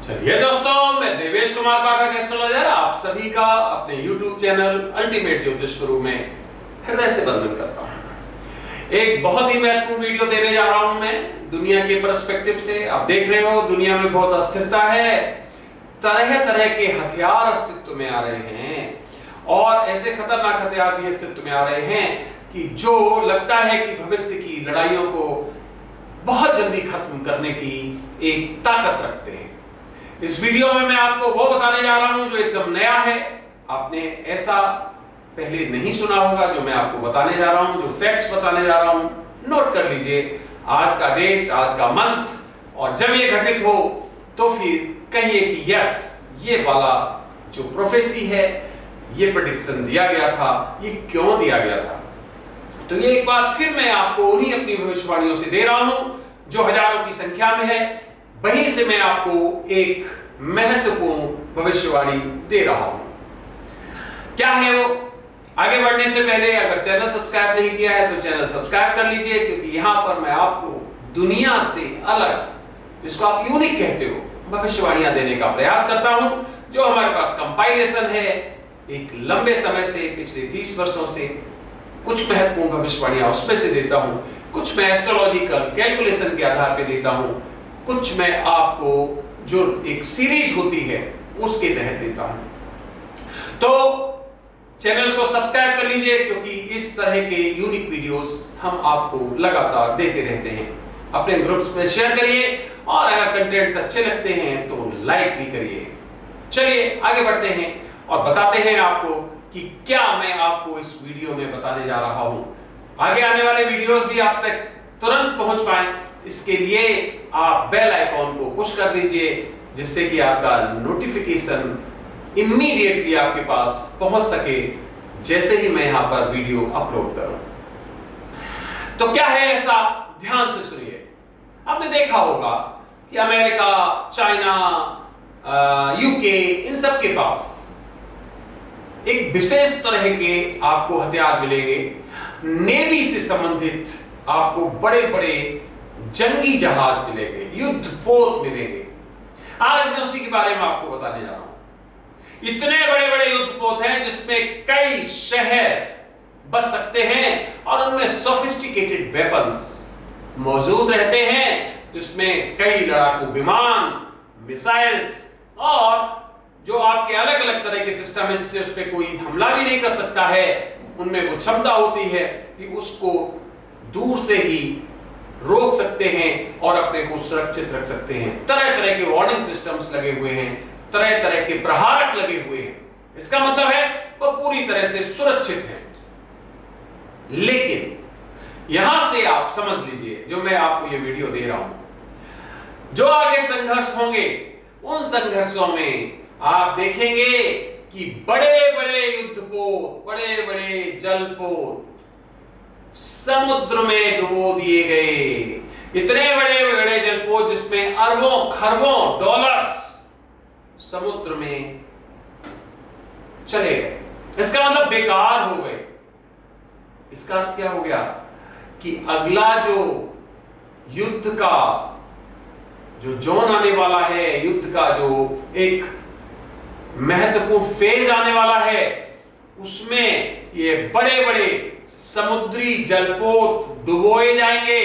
चलिए दोस्तों, मैं देवेश कुमार पाठक एस्ट्रोलॉजर आप सभी का अपने YouTube चैनल अल्टीमेट ज्योतिष गुरु में हृदय से वंदन करता हूं। एक बहुत ही महत्वपूर्ण वीडियो देने जा रहा हूं मैं दुनिया के पर्सपेक्टिव से। आप देख रहे हो दुनिया में बहुत अस्थिरता है, तरह तरह के हथियार अस्तित्व में आ रहे हैं और ऐसे खतरनाक हथियार भी अस्तित्व में आ रहे हैं कि जो लगता है कि भविष्य की लड़ाइयों को बहुत जल्दी खत्म करने की एक ताकत रखते हैं। इस वीडियो में मैं आपको वो बताने जा रहा हूं जो एकदम नया है, आपने ऐसा पहले नहीं सुना होगा। जो मैं आपको बताने जा रहा हूं, जो फैक्ट्स बताने जा रहा हूं, नोट कर लीजिए आज का डेट, आज का मंथ, और जब ये घटित हो तो फिर कहिए कि यस, ये वाला जो प्रोफेसी है, ये प्रेडिक्शन दिया गया था, ये क्यों दिया गया था। तो ये एक बार फिर मैं आपको उन्हीं अपनी भविष्यवाणियों से दे रहा हूं जो हजारों की संख्या में है, वहीं से मैं आपको एक महत्वपूर्ण भविष्यवाणी दे रहा हूं। क्या है वो? आगे बढ़ने से पहले अगर चैनल सब्सक्राइब नहीं किया है तो चैनल सब्सक्राइब कर लीजिए, क्योंकि यहां पर मैं आपको दुनिया से अलग, जिसको आप यूनिक कहते हो, भविष्यवाणियां देने का प्रयास करता हूं। जो हमारे पास कंपाइलेशन है एक लंबे समय से, पिछले 30 वर्षों से, कुछ महत्वपूर्ण भविष्यवाणियां उसमें से देता हूं, कुछ मैं एस्ट्रोलॉजिकल कैलकुलेशन के आधार पर देता हूं, कुछ मैं आपको जो एक सीरीज होती है उसके तहत देता हूं। तो चैनल को सब्सक्राइब कर लीजिए, क्योंकि इस तरह के यूनिक वीडियोस हम आपको लगातार देते रहते हैं। अपने ग्रुप्स में शेयर करिए और अगर कंटेंट्स अच्छे लगते हैं तो लाइक भी करिए। चलिए आगे बढ़ते हैं और बताते हैं आपको कि क्या मैं आपको इस वीडियो में बताने जा रहा हूं। आगे आने वाले वीडियोस भी आप तक तुरंत पहुंच पाए, इसके लिए आप बेल आइकॉन को पुश कर दीजिए, जिससे कि आपका नोटिफिकेशन इमीडिएटली आपके पास पहुंच सके जैसे ही मैं यहां पर वीडियो अपलोड करूं। तो क्या है ऐसा, ध्यान से सुनिए। आपने देखा होगा कि अमेरिका, चाइना, यूके, इन सब के पास एक विशेष तरह के आपको हथियार मिलेंगे। नेवी से संबंधित आपको बड़े बड़े जंगी जहाज मिलेंगे, युद्धपोत मिलेंगे। आज मैं उसी के बारे में आपको बताने जा रहा हूं। इतने बड़े बड़े युद्धपोत हैं जिसमें कई शहर बच सकते हैं और उनमें सोफिस्टिकेटेड वेपन्स मौजूद रहते हैं, जिसमें कई लड़ाकू विमान, मिसाइल्स और जो आपके अलग अलग तरह के सिस्टम है जिससे उस पर कोई हमला भी नहीं कर सकता है, उनमें वो क्षमता होती है कि उसको दूर से ही रोक सकते हैं और अपने को सुरक्षित रख सकते हैं। तरह तरह के वार्निंग सिस्टम्स लगे हुए हैं, तरह तरह के प्रहारक लगे हुए हैं। इसका मतलब है वो पूरी तरह से सुरक्षित हैं। लेकिन यहां से आप समझ लीजिए, जो मैं आपको ये वीडियो दे रहा हूं, जो आगे संघर्ष होंगे उन संघर्षों में आप देखेंगे कि बड़े बड़े युद्धपोत, बड़े बड़े जलपोत समुद्र में डुबो दिए गए। इतने बड़े बड़े जलपोत जिसमें अरबों खरबों डॉलर्स समुद्र में चले गए। इसका मतलब बेकार हो गए। इसका अर्थ क्या हो गया कि अगला जो युद्ध का जो जोन आने वाला है, युद्ध का जो एक महत्वपूर्ण फेज आने वाला है, उसमें ये बड़े बड़े समुद्री जलपोत डुबोए जाएंगे।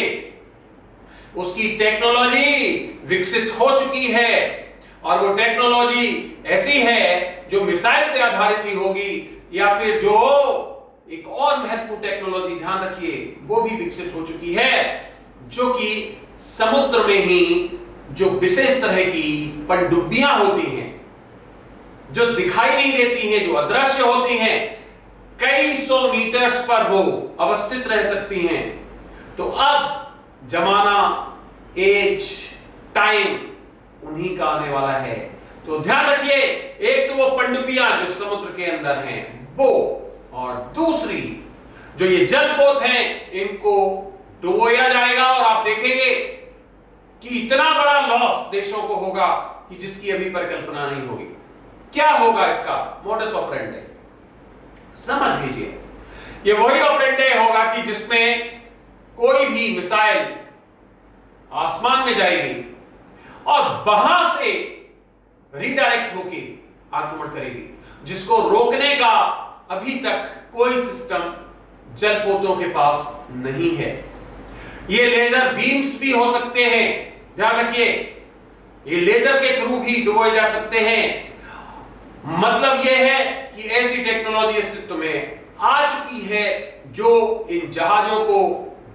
उसकी टेक्नोलॉजी विकसित हो चुकी है और वो टेक्नोलॉजी ऐसी है जो मिसाइल पे आधारित ही होगी, या फिर जो एक और महत्वपूर्ण टेक्नोलॉजी, ध्यान रखिए, वो भी विकसित हो चुकी है, जो कि समुद्र में ही जो विशेष तरह की पनडुब्बियां होती हैं, जो दिखाई नहीं देती हैं, जो अदृश्य होती हैं, कई 100 मीटर्स पर वो अवस्थित रह सकती हैं। तो अब जमाना, एज, टाइम उन्हीं का आने वाला है। तो ध्यान रखिए, एक तो वो पनडुब्बियां जो समुद्र के अंदर हैं वो, और दूसरी जो ये जलपोत हैं, इनको डुबोया जाएगा और आप देखेंगे कि इतना बड़ा लॉस देशों को होगा कि जिसकी अभी परिकल्पना नहीं होगी। क्या होगा इसका मोडस ऑपरेंडी? समझ लीजिए, ये वही ऑपरेंडी होगा कि जिसमें कोई भी मिसाइल आसमान में जाएगी और वहां से रीडायरेक्ट होके आक्रमण करेगी, जिसको रोकने का अभी तक कोई सिस्टम जलपोतों के पास नहीं है। ये लेजर बीम्स भी हो सकते हैं, ध्यान रखिए, ये लेजर के थ्रू भी डुबोए जा सकते हैं। मतलब यह है कि ऐसी टेक्नोलॉजी अस्तित्व में आ चुकी है जो इन जहाजों को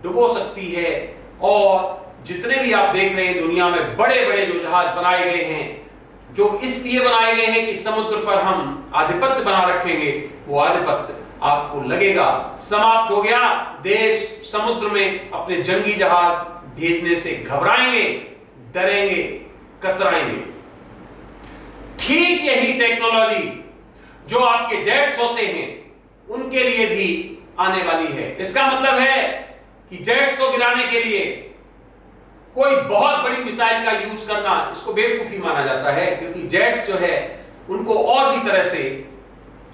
डुबो सकती है। और जितने भी आप देख रहे हैं दुनिया में बड़े बड़े जो जहाज बनाए गए हैं, जो इसलिए बनाए गए हैं कि समुद्र पर हम आधिपत्य बना रखेंगे, वो आधिपत्य आपको लगेगा समाप्त हो गया। देश समुद्र में अपने जंगी जहाज भेजने से घबराएंगे, डरेंगे, कतराएंगे। ठीक यही टेक्नोलॉजी जो आपके जेट्स होते हैं उनके लिए भी आने वाली है। इसका मतलब है कि जेट्स को गिराने के लिए कोई बहुत बड़ी मिसाइल का यूज करना, इसको बेवकूफी माना जाता है, क्योंकि जेट्स जो है उनको और भी तरह से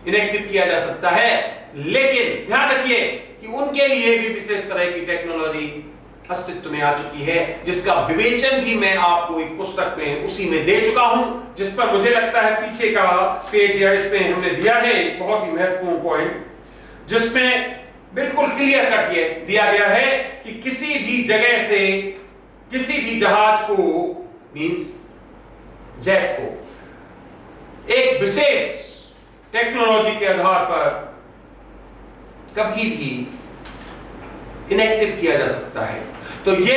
इनेक्टिव किया जा सकता है। लेकिन ध्यान रखिए कि उनके लिए भी विशेष तरह की टेक्नोलॉजी अस्तित्व में आ चुकी है, जिसका विवेचन भी मैं आपको एक पुस्तक में उसी में दे चुका हूं, जिस पर मुझे लगता है पीछे का पेज या इसमें हमने दिया है एक बहुत ही महत्वपूर्ण पॉइंट, जिसमें बिल्कुल क्लियर कट ये दिया गया है कि किसी भी जगह से किसी भी जहाज को, मींस जेट को, एक विशेष टेक्नोलॉजी के आधार पर कभी भी इनेक्टिव किया जा सकता है। तो ये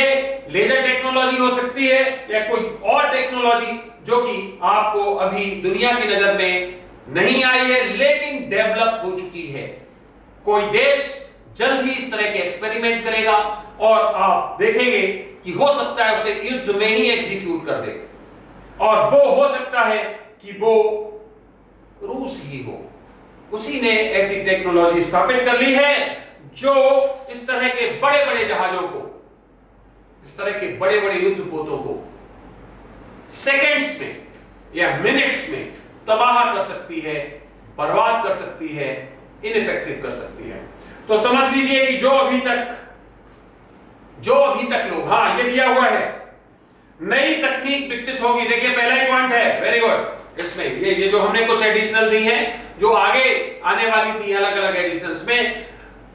लेजर टेक्नोलॉजी हो सकती है या कोई और टेक्नोलॉजी जो कि आपको अभी दुनिया की नजर में नहीं आई है, लेकिन डेवलप हो चुकी है। कोई देश जल्द ही इस तरह के एक्सपेरिमेंट करेगा और आप देखेंगे कि हो सकता है उसे युद्ध में ही एग्जीक्यूट कर दे, और वो हो सकता है कि वो रूस ही हो। उसी ने ऐसी टेक्नोलॉजी स्थापित कर ली है जो इस तरह के बड़े बड़े जहाजों को, इस तरह के बड़े बड़े युद्धपोतों को सेकंड्स में या मिनट्स में तबाह कर सकती है, बर्बाद कर सकती है, इनइफेक्टिव कर सकती है। तो समझ लीजिए कि जो अभी तक लोग, हाँ ये दिया हुआ है, नई तकनीक विकसित होगी। देखिए पहला ही पॉइंट है, वेरी गुड। इसमें ये जो हमने कुछ एडिशनल दी है, जो आगे आने वाली थी अलग अलग एडिशंस में,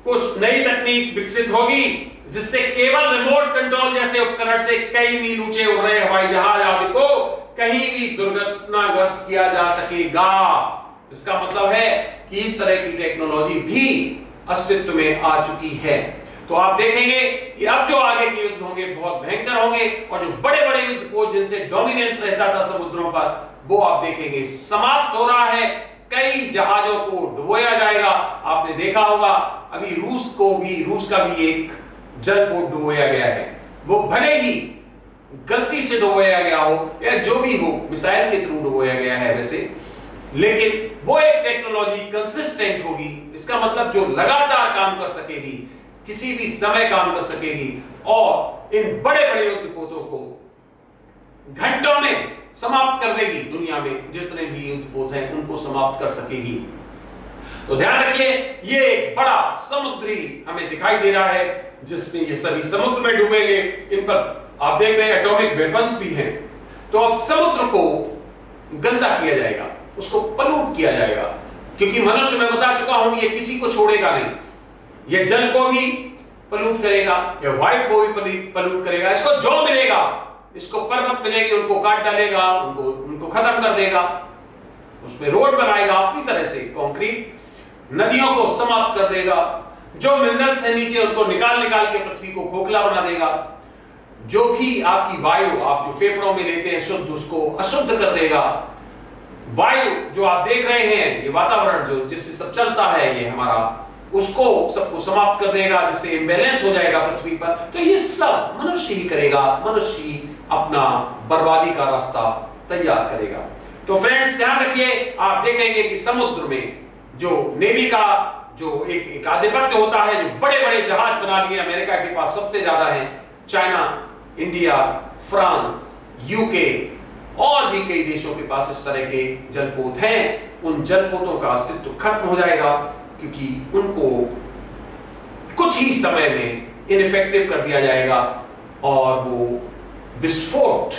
कुछ नई तकनीक विकसित होगी जिससे केवल रिमोट कंट्रोल जैसे उपकरण से कई मील ऊंचे उड़ रहे हवाई जहाज आदि को कहीं भी दुर्घटनाग्रस्त किया जा सकेगा। इसका मतलब है कि इस तरह की टेक्नोलॉजी भी अस्तित्व में आ चुकी है। तो आप देखेंगे कि अब जो आगे के युद्ध होंगे बहुत भयंकर होंगे, और जो बड़े बड़े युद्धपोत जिनसे डोमिनेंस रहता था समुद्रों पर, वो आप देखेंगे समाप्त हो रहा है। कई जहाजों को डुबोया जाएगा। आपने देखा होगा अभी रूस का भी एक जलपोत डुबोया गया है। वो भले ही गलती से डुबोया गया हो या जो भी हो, मिसाइल के थ्रू डुबोया गया है वैसे, लेकिन वो एक टेक्नोलॉजी कंसिस्टेंट होगी। इसका मतलब जो लगातार काम कर सकेगी, किसी भी समय काम कर सकेगी, और इन बड़े बड़े युद्धपोतों को घंटों में समाप्त कर देगी। दुनिया में जितने भी युद्धपोत हैं उनको समाप्त कर सकेगी। तो ध्यान रखिए, ये एक बड़ा समुद्री हमें दिखाई दे रहा है जिसमें ये सभी समुद्र में डूबेंगे। इन पर आप देख रहे हैं एटॉमिक वेपन्स भी हैं। तो अब समुद्र को गंदा किया जाएगा, उसको पलूट किया जाएगा, क्योंकि मनुष्य, मैं बता चुका हूं, ये किसी को छोड़ेगा नहीं। ये जल को भी पलूट करेगा, या वायु को भी पलूट करेगा। इसको जो मिलेगा, इसको पर्वत मिलेगी, उनको काट डालेगा, उनको खत्म कर देगा, उसमें रोड बनाएगा अपनी तरह से, कंक्रीट, नदियों को समाप्त कर देगा। जो मिनरल्स है नीचे उनको निकाल के पृथ्वी को खोखला बना देगा। जो भी आपकी वायु आप जो फेफड़ों में लेते हैं शुद्ध, उसको अशुद्ध कर देगा। वायु जो आप देख रहे हैं, ये वातावरण जो जिससे सब चलता है, ये हमारा, उसको सबको समाप्त कर देगा, जिससे इंबैलेंस हो जाएगा पृथ्वी पर। तो ये सब मनुष्य ही करेगा, मनुष्य ही अपना बर्बादी का रास्ता तैयार करेगा। तो फ्रेंड्स ध्यान रखिए, आप देखेंगे कि समुद्र में जो नेवी का जो एक आधिपत्य होता है, जो बड़े बड़े जहाज बना लिए अमेरिका के पास सबसे ज्यादा है, चाइना, इंडिया, फ्रांस, यूके और भी कई देशों के पास इस तरह के जलपोत हैं। उन जलपोतों का अस्तित्व खत्म हो जाएगा, क्योंकि उनको कुछ ही समय में इनइफेक्टिव कर दिया जाएगा और वो विस्फोट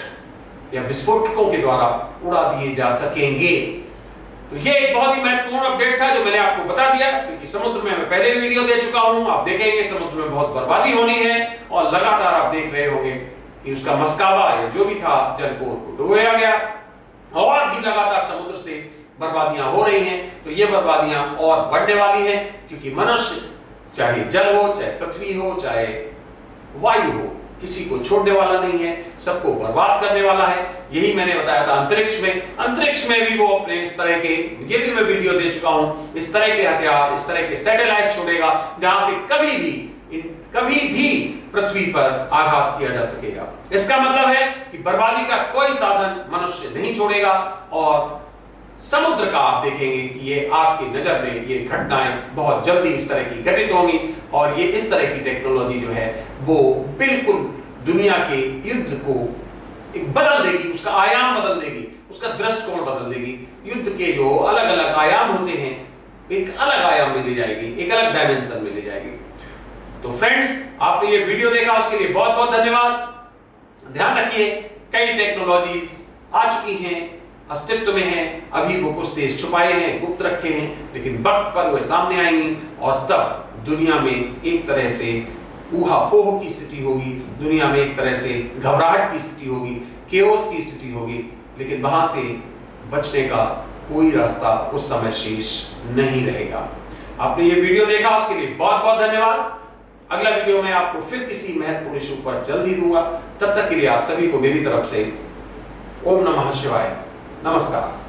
या विस्फोटकों के द्वारा उड़ा दिए जा सकेंगे। तो ये एक बहुत ही महत्वपूर्ण अपडेट था जो मैंने आपको बता दिया, क्योंकि समुद्र में मैं पहले वीडियो दे चुका हूं। आप देखेंगे समुद्र में बहुत बर्बादी होनी है और लगातार आप देख रहे होंगे कि उसका मस्काबा या जो भी था जलपोर को डुबोया गया और भी लगातार समुद्र से बर्बादियां हो रही हैं। तो ये बर्बादियां और बढ़ने वाली हैं, क्योंकि मनुष्य चाहे जल हो, चाहे पृथ्वी हो, चाहे वायु हो, किसी को छोड़ने वाला नहीं है, सबको बर्बाद करने वाला है। यही मैंने बताया था अंतरिक्ष में भी वो अपने इस तरह के, ये भी मैं वीडियो दे चुका हूं, इस तरह के हथियार, इस तरह के सैटेलाइट छोड़ेगा जहां से कभी भी पृथ्वी पर आघात किया जा सकेगा। इसका मतलब है कि बर्बादी का कोई साधन मनुष्य नहीं छोड़ेगा और समुद्र का आप देखेंगे कि ये आपकी नजर में ये घटनाएं बहुत जल्दी इस तरह की घटित होंगी और ये इस तरह की टेक्नोलॉजी जो है वो बिल्कुल दुनिया के युद्ध को एक बदल देगी, उसका आयाम बदल देगी, उसका दृष्टिकोण बदल देगी। युद्ध के जो अलग अलग आयाम होते हैं एक अलग आयाम में ले जाएगी, एक अलग डायमेंशन में ले जाएगी। तो फ्रेंड्स, आपने ये वीडियो देखा उसके लिए बहुत बहुत धन्यवाद। ध्यान रखिए, कई टेक्नोलॉजीज आ चुकी हैं, अस्तित्व में हैं, अभी वो कुछ देश छुपाए हैं, गुप्त रखे हैं, लेकिन वक्त पर वे सामने आएंगी और तब दुनिया में एक तरह से ऊहापोह की स्थिति होगी, दुनिया में एक तरह से घबराहट की स्थिति होगी, केओस की स्थिति होगी, लेकिन वहां से बचने का कोई रास्ता उस समय शेष नहीं रहेगा। आपने ये वीडियो देखा उसके लिए बहुत बहुत धन्यवाद। अगला वीडियो में आपको फिर किसी महत्वपूर्ण इशू पर जल्दी दूंगा। तब तक के लिए आप सभी को मेरी तरफ से ओम नमः शिवाय, नमस्कार।